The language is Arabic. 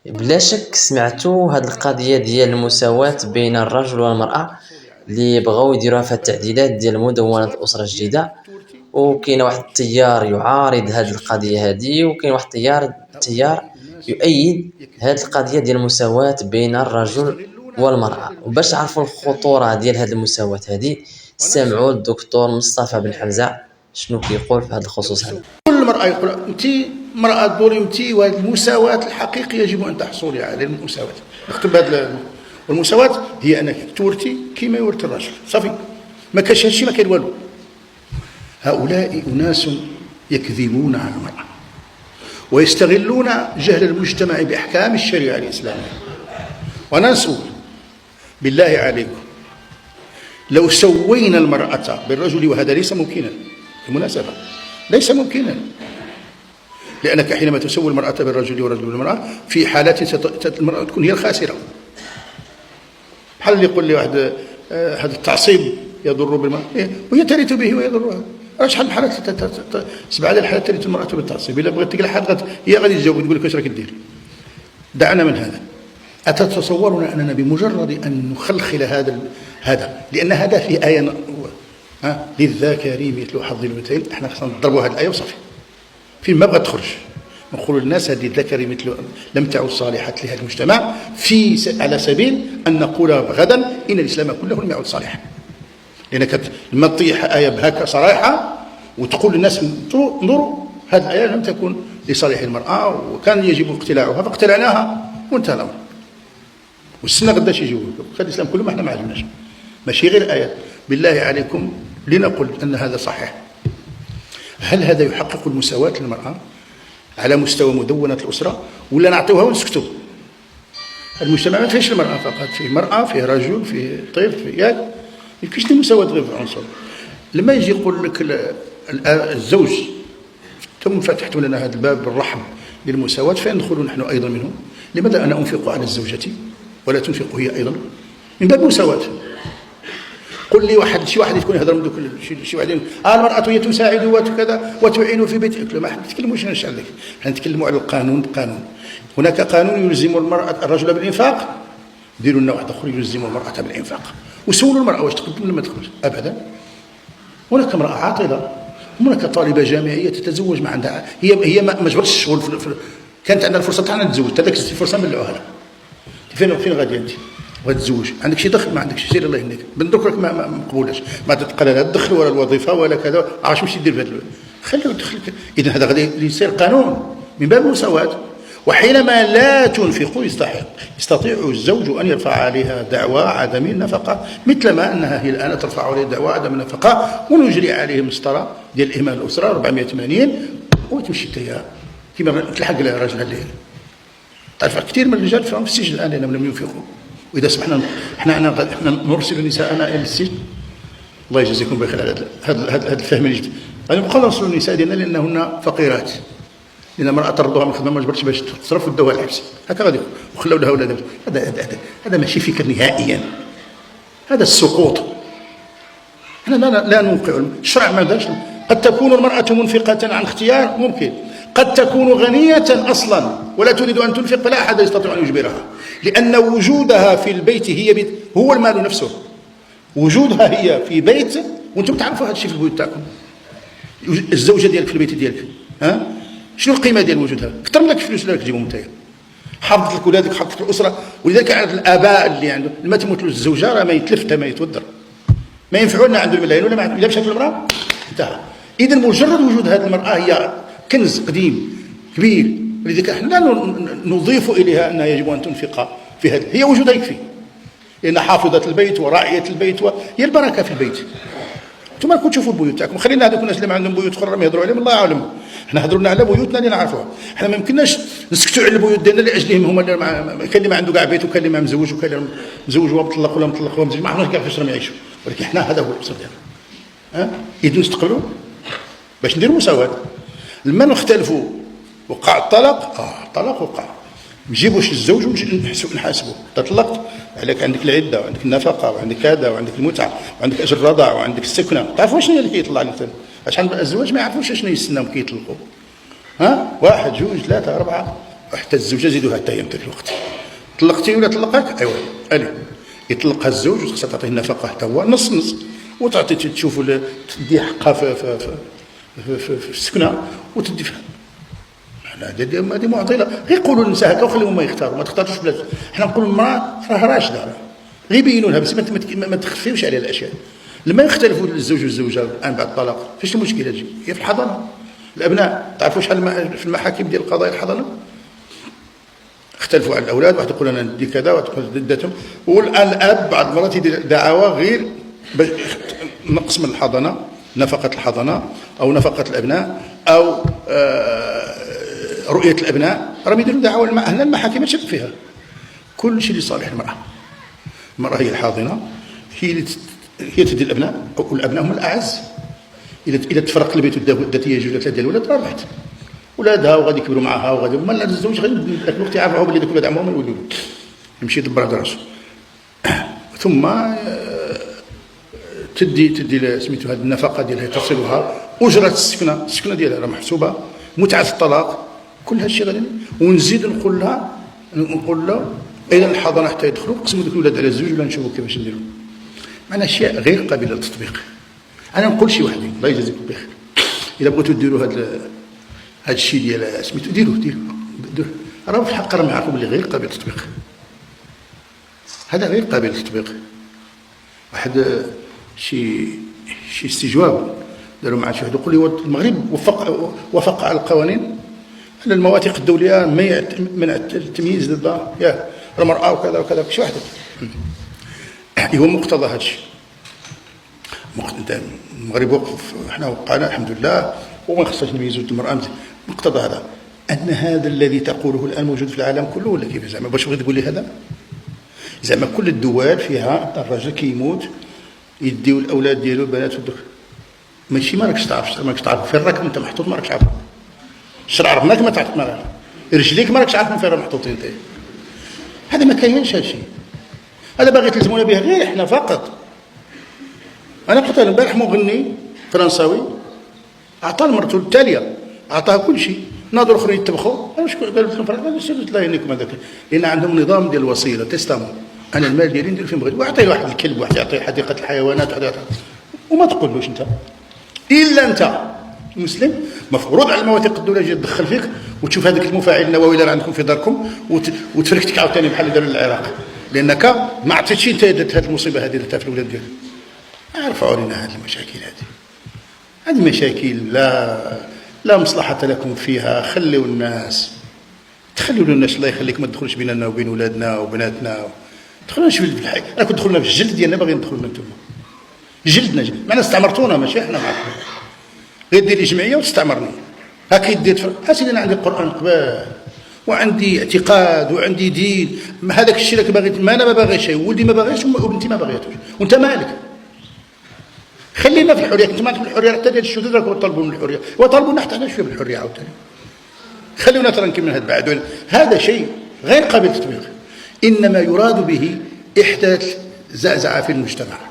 بلا شك سمعتوا هاد القضيه ديال المساواه بين الرجل والمراه اللي بغاو يديروها في التعديلات ديال مدونه الاسره الجديده. وكاين واحد التيار يعارض هاد القضيه هادي، وكاين واحد التيار يؤيد هاد القضيه ديال المساواه بين الرجل والمراه. وباش عرفوا الخطوره ديال هاد المساواه هادي، استمعوا الدكتور مصطفى بن حمزه شنو كيقول في هذا الخصوص هذا. كل مرأة يقول أنت مرأة ظلمتي، وهذه المساواة الحقيقية يجب أن تحصلي على المساواة. نكتب هذا. والمساواة هي أنك تورثي كما يورث الرجل، صافي. ما كاينش هادشي، ما كاين والو. هؤلاء أناس يكذبون على المرأة ويستغلون جهل المجتمع بأحكام الشريعة الإسلامية. وأنا نسول بالله عليكم، لو سوينا المرأة بالرجل، وهذا ليس ممكنا بالمناسبة، ليس ممكنا، لأنك حينما تسوي المرأة بالرجل والرجل بالمرأة في حالات المرأة تكون هي الخاسرة. بحال اللي يقول لي واحد هذا التعصيب يضر بالمرأة وهي ترث به ويضرها. شحال من حالات، 7 الحالات ترث المرأة بالتعصيب. إلا بغيت تقلع حد هي غادي تجاوب تقول لك واش راك دير. دعنا من هذا. أتتصورون أننا بمجرد أن نخلخل هذا لأن هذا في آية للذكر مثل حظ الأنثيين، احنا خصنا نضربوا هذه الآية وصافي. فين ما بغات تخرج نقول للناس هذه الذكر مثل لم تعد صالحات لهذا المجتمع، على سبيل أن نقول غدا إن الإسلام كله لم يعد صالحا. لأنك لما تطيح آية بهكا صراحة وتقول للناس انظروا هذه الآية لم تكن لصالح المرأة وكان يجب اقتلاعها فاقتلعناها وانتهى الأمر. والسنة غداش يجيو خلي الإسلام كله ما احنا ما عجبناش، ماشي غير آيات. بالله عليكم لنقل أن هذا صحيح. هل هذا يحقق المساواة للمرأة على مستوى مدونة الأسرة، ولا نعطيوها ونسكتوا؟ المجتمع ما فيهش المرأة فقط، فيه مرأة، فيه رجل، فيه طفل، فيه ياك، ما يمكنش المساواة غير في عنصر. لما يجي يقول لك الزوج ثم فتحتوا لنا هذا الباب بالرحم للمساواة، فين ندخل نحن أيضا منه؟ لماذا أنا أنفق على الزوجة ولا تنفق هي أيضا؟ من باب المساواة. قل لي شي واحد يكون يهضر من دوك شي واحد المرأة هي تساعد وكذا وتعين في بيتك. ما حنا نتكلموش عن عندك، حنا نتكلموا على القانون. هناك قانون يلزم الرجل بالإنفاق، ديروا لنا واحد آخر يلزم المرأة بالإنفاق، وسولوا المرأة واش تقدم ولا ما تقدمش. أبدا. هناك امرأة عاطلة، هناك طالبة جامعية تتزوج ما عندها، هي ما جبرتش الشغل كانت عندها الفرصة تاعنا نتزوج، هذاك الفرصة نبلعوها لها. فين غادي انت؟ وتزوج عندك شي دخل ما عندكش، سير الله يهنيك بندوك راك ما مقبولاش، ما تتقلل لا الدخل ولا الوظيفه ولا كذا، عرفت واش يدير في هذا. خليه يدخلك. اذا هذا غادي يصير قانون من باب المساواه. وحينما لا تنفق يستطيع الزوج ان يرفع عليها دعوى عدم النفقه، مثلما انها هي الان ترفع عليه دعوى عدم النفقه، ونجري عليه مسطره ديال اهمال الاسره 480 وتمشي حتى كيما تلحق لها راجلها الليل. تعرف كثير من الرجال فهم في السجن الان لانهم لم ينفقوا. واذا سمحنا احنا نرسل نساءنا الى السجن. الله يجزيكم بخير على هذا الفهم الجديد. غادي نبقاو نرسلوا النساء ديالنا لانهن فقيرات، لان المراه طردوها من الخدمه ما جبرتش باش تصرف ودوها الحبس، هكا غادي وخلاو لها ولادها. هذا ماشي فكر نهائيا، هذا السقوط. احنا لا نوقع الشرع. ما داش. قد تكون المراه منفقه عن اختيار، ممكن. قد تكون غنية أصلا ولا تريد أن تنفق، فلا أحد يستطيع أن يجبرها، لأن وجودها في البيت هو المال نفسه. وجودها هي في بيت، وأنتم تعرفوا هذا الشيء في البيوت تاعكم. الزوجة ديالك في البيت ديالك، شنو القيمة ديال وجودها؟ أكثر من لك الفلوس اللي راك تجيبهم نتايا. حافظت لك ولادك، حافظت لك الأسرة. ولذلك عاد الآباء اللي عنده لما تموت له الزوجة راه ما يتلف ما يتودر، ما ينفعوا لنا عنده الملايين ولا ما عنده. إذا مشات المرأة انتهى. إذا مجرد وجود هذه المرأة هي كنز قديم كبير، ولذلك احنا لا نضيف اليها انها يجب ان تنفق في هذا، هي وجودها يكفي، لان حافظه البيت وراعيه البيت هي البركه في البيت. انتم راكم تشوفوا البيوت تاعكم، خلينا هذوك الناس اللي ما عندهم بيوت اخرى ما يهضروا عليهم، الله اعلم. احنا هضرنا على بيوتنا اللي نعرفوها. احنا ما يمكنناش نسكتوا على البيوت ديالنا لاجلهم هما اللي كاين اللي ما عنده كاع بيت، وكاين اللي ما مزوج، وكاين اللي مزوج ومطلق ولا مطلق ومزوج، ما عرفناش كاع فاش راهم يعيشوا، ولكن احنا هذا هو الاسر ديالنا. يدو نستقبلوا باش نديروا مساواه. لما نختلفوا وقع الطلاق، الطلاق وقع، ما نجيبوش الزوج ونحاسبوه. طلقت عليك، عندك العده وعندك النفقه وعندك كذا وعندك المتعه وعندك اجر الرضاع وعندك السكنه. تعرفوا شنو اللي كيطلع لك؟ عشان الزواج ما يعرفوش شنو يستناهم كي يطلقوا. 1 2 3 4 وحتى الزوجه زيدوها حتى هي ذاك الوقت. طلقتي ولا طلقك؟ ايوا الي يطلقها الزوج وخصها تعطيه النفقه حتى هو نص نص، وتعطي تشوف تدي حقها في السكنه وتدي فيها. هذه معضله. غير يقولوا للنساء هكا وخليهم هما يختاروا، ما تختارش بلاد. حنا نقولوا المراه راه راشده، غير يبينوا لها بس ما تخفيوش عليها الاشياء. لما يختلفوا الزوج والزوجه الان بعد الطلاق، فاش المشكله تجي؟ هي في الحضانه. الابناء تعرفوا شحال في المحاكم ديال القضايا الحضانه اختلفوا على الاولاد، واحد يقول انا ندي كذا واحد يقول ضدتهم. والان الاب بعض المرات يدير دعوى غير نقص من الحضانه، نفقه الحضانه او نفقه الابناء او رؤيه الابناء، راهم يديروا دعوى. هنا المحاكم تشك فيها كل شيء لصالح المراه. المراه هي الحاضنه، هي تدي الابناء، والابناء هم الاعز. اذا تفرق البيت ودات هي جوج ولا ثلاثه ديال الولاد ربحت ولادها وغادي يكبروا معها وغادي هما الزوج غير ذاك الوقت يعرفوا بلي ذوك الولاد عمهم يولدوا يمشي يدبر على راسو. ثم تدي سميتو هذه النفقه ديالها تصلها، اجره السكنه ديالها راه محسوبه، متعه الطلاق، كل هذا الشيء غادي. ونزيد نقول لها اذا الحضانه حتى يدخلوا قسموا ذوك الولاد على الزوج ولا نشوفوا كيفاش نديروا. معنا اشياء غير قابله للتطبيق. انا نقول شي وحدين الله يجازيكم بخير، اذا بغيتوا ديروا هذا الشيء ديال سميتو ديروه راه في الحق راهم يعرفوا بلي غير قابل للتطبيق. هذا غير قابل للتطبيق. واحد شي استجواب داروا مع شي واحد يقول لي المغرب وافق على القوانين على المواثيق الدوليه منع التمييز ضد المراه وكذا وكذا. شي واحد هو مقتضى هذا الشيء. المغرب وقف، احنا وقعنا الحمد لله وما خصناش نميزوا المراه. مقتضى هذا ان هذا الذي تقوله الان موجود في العالم كله ولا كيف؟ زعما باش بغيت تقول لي هذا؟ زعما كل الدول فيها الرجل كيموت يديو الاولاد ديالو البنات والذكر. ماشي ما راكش تعرف فين راك انت محطوط، ما راكش عارف. الشرع عرفناك ما تعرف، ما رجليك ما راكش عارف فين راه محطوطين انت. هذا ما كاينش هذا الشيء. هذا باغي تلزمونا به غير احنا فقط. انا قلت البارح مغني فرنساوي اعطى لمرته التاليه، اعطاها كل شيء. ناظر اخرين يتبخوا، انا شكون قال لهم فرنسا الله يهنيكم هذاك، لان عندهم نظام ديال الوصيله تيستامون. انا المال ديالي ندير فين بغيت، واعطيه واحد الكلب، واحد يعطيه حديقه الحيوانات، واحد يعطيه. وما تقولوش انت الا انت مسلم مفروض على المواثيق الدوليه تدخل فيك وتشوف هذاك المفاعل النووي اللي عندكم في داركم وتفركتك عاوتاني بحال اللي داروا للعراق، لانك ما عطيتش انت درت هذه المصيبه هذه درتها في الاولاد ديالك. عرفوا علينا هذه المشاكل. هذه مشاكل لا مصلحه لكم فيها. خلوا الناس الله يخليك ما تدخلوش بيننا وبين ولادنا وبناتنا. دخلونا شويه في الحي. انا كنت دخلنا في الجلد ديالنا باغيين ندخلوا انتم جلدنا معنا استعمرتونا ماشي احنا معكم. غير دير لي جمعيه وتستعمرني هكا يدير. اسيدي انا عندي القران قبال وعندي اعتقاد وعندي دين. هذاك الشيء اللي باغي ما انا ما باغيش، ولدي ما باغيش وبنتي ما باغيتوش، وانت مالك؟ خلينا في الحريه. انتم عندكم الحريه حتى ديال الشذوذ راكم تطالبوا من الحريه، وطالبونا حتى حنا شويه بالحريه عاوتاني. خلونا ترى نكمل هذا بعد. هذا شيء غير قابل للتطبيق، انما يراد به احداث زعزعه في المجتمع.